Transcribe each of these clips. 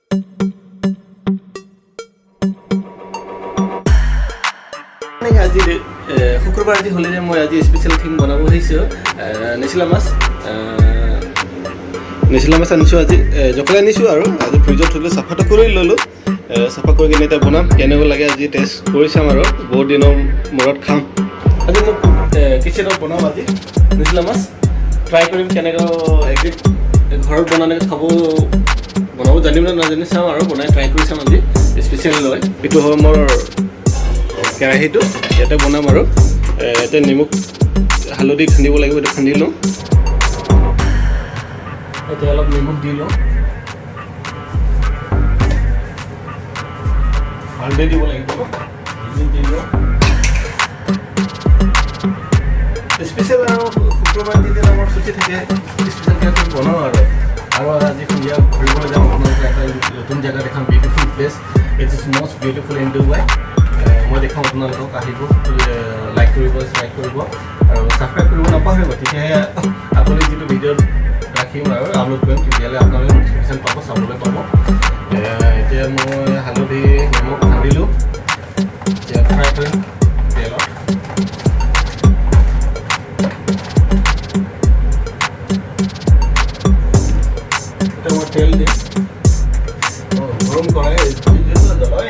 আজি শুক্ৰবাৰ আজি হ'লে যে মই আজি স্পেচিয়েল থিং বনাব খুজিছোঁ নিচিলা মাছ আনিছোঁ আজি জকালে আনিছোঁ আৰু আজি ফ্ৰিজত থ'লে চাফাটো কৰি ল'লোঁ চাফা কৰি কিনে এতিয়া বনাম কেনেকুৱা লাগে আজি টেষ্ট কৰি চাম আৰু বহুত দিনৰ মূৰত খাম আজি মোক কিচেনত বনাম আজি নিচিলা মাছ ট্ৰাই কৰিম কেনেকৈ একদিন ঘৰত বনালে বনাব জানিম নে নাজানি চাম আৰু বনাই ট্ৰাই কৰি চাম আজি স্পেচিয়েল লৈ এইটো হ'ল মোৰ কেৰাহীটো ইয়াতে বনাম আৰু ইয়াতে নিমখ হালধি খান্দিব লাগিব এইটো খান্দি লওঁ এতিয়া অলপ নিমখ দি লওঁ হালধি দিব লাগিব দি লওঁ স্পেচিয়েল আৰু শুক্ৰবাৰ যিদিন আমাৰ ছুটি থাকে স্পেচিয়েলকৈ বনাওঁ আৰু আজি সন্ধিয়া ফুৰিবলৈ যাম আপোনালোকে এটা নতুন জেগা দেখাম beautiful place it is most beautiful in Dubai মই দেখাম আপোনালোকক আহিব লাইক কৰিব ছাবস্ক্ৰাইব কৰিব আৰু ছাবস্ক্ৰাইব কৰিব নাপাহৰিব তেতিয়াহে আপুনি যিটো ভিডিঅ'ত ৰাখিম আৰু আপলোড কৰিম তেতিয়াহ'লে আপোনালোকে নটিফিকেশ্যন পাব চাবলৈ পাব এতিয়া মই হালধি নিমখ সানিলোঁ এতিয়া ফ্ৰাই কৰিম তেলত এতিয়া মই তেল দিম গৰম কৰাই জ্বলাই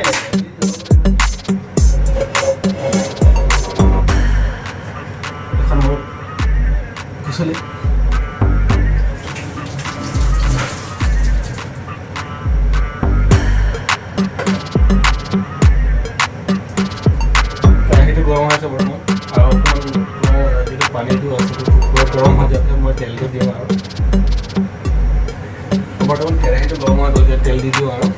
কুচলি কেৰাহীটো গৰম হৈ আছে বৰ্তমান আৰু অকণমান যিটো পানীটো আছে গৰম হৈ যাওঁতে মই তেলটো দিওঁ আৰু বৰ্তমান কেৰাহীটো গৰম হৈ গ'ল তেল দি দিওঁ আৰু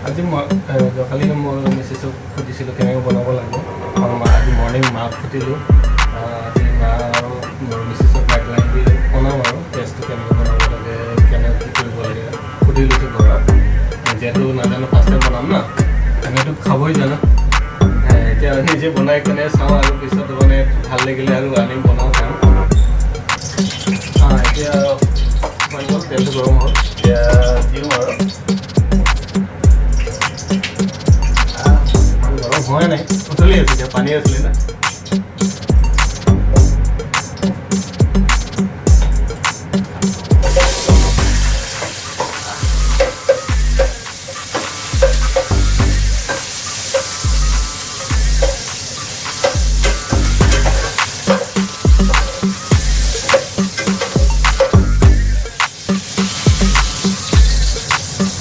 আজি মই কালি মই মিছেছক সুধিছিলোঁ কেনেকৈ বনাব লাগে আৰু আজি মৰ্ণিং মাক সুধিলোঁ আজি মা আৰু মোৰ মিছেছক গাইডলাইন দি বনাম আৰু টেষ্টটো কেনেকৈ বনাব লাগে কেনেকৈ কি কৰিব লাগে সুধি লৈছোঁ ঘৰত যিহেতু নাজানো ফাৰ্ষ্ট টাইম বনাম না এনেইতো খাবই জানো এতিয়া নিজে বনাই কেনে চাওঁ আৰু পিছত মানে ভাল লাগিলে আৰু আনি বনাওঁ চাওঁ এতিয়া হৈ গ'ল তেলটো গৰম হ'ল এতিয়া দিওঁ আৰু হোৱা নাই উতলি আছে এতিয়া পানী আছিলে না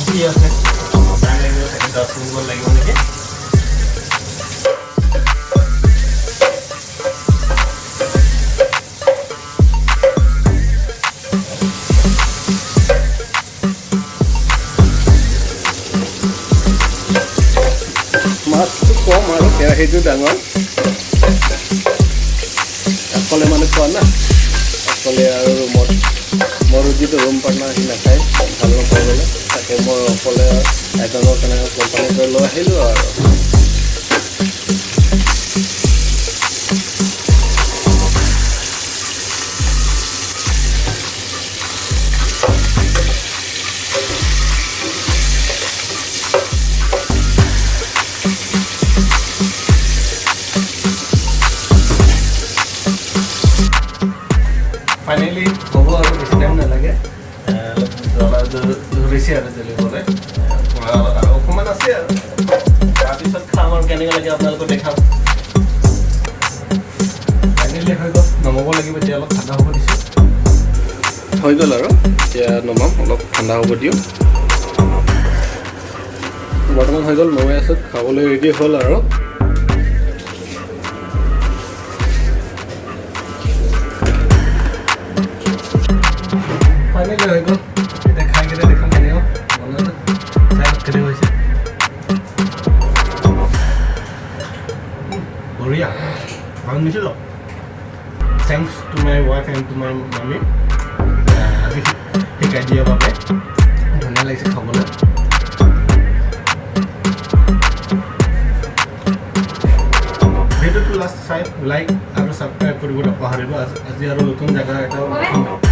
ঠিক আছে 10 মিনিট লাগিব নেকি মাছটো কম আৰু কেৰাহীটো ডাঙৰ অকলে মানে খোৱা না অকলে আৰু মোৰ যিটো ৰুম পাৰ্টনাৰ সি নাখায় ভাল নাপায় গ'লে তাকে মই অকলে এজনৰ কাৰণে কোম্পানীৰ পৰা লৈ আহিলোঁ আৰু ফাইনেলি হ'ব আৰু বেছি টাইম নালাগে ধৰিছে আৰু জ্বলিবলৈ অকণমান আছে আৰু তাৰপিছত খাম আৰু কেনেকৈ লাগে আপোনালোকক দেখাম ফাইনেলি হৈ গ'ল নমাব লাগিব এতিয়া অলপ ঠাণ্ডা হ'ব দিছোঁ হৈ গ'ল আৰু এতিয়া নমাম অলপ ঠাণ্ডা হ'ব দিওঁ বৰ্তমান হৈ গ'ল নমাই আছোঁ খাবলৈ ৰেডি হ'ল আৰু ফাইনেলি হৈ গ'ল এতিয়া খাই কিনে দেখাম কেনেকৈ বনালে চাই কেনেকৈ হৈছে বঢ়িয়া ভাল নিছিলোঁ thanks to my wife and to my মামী আজি শিকাই দিয়াৰ বাবে ধুনীয়া লাগিছে খাবলৈ ভিডিঅ'টো লাষ্ট চাই লাইক আৰু ছাবস্ক্ৰাইব কৰিবলৈ নাপাহৰিব আজি আৰু নতুন জেগা এটা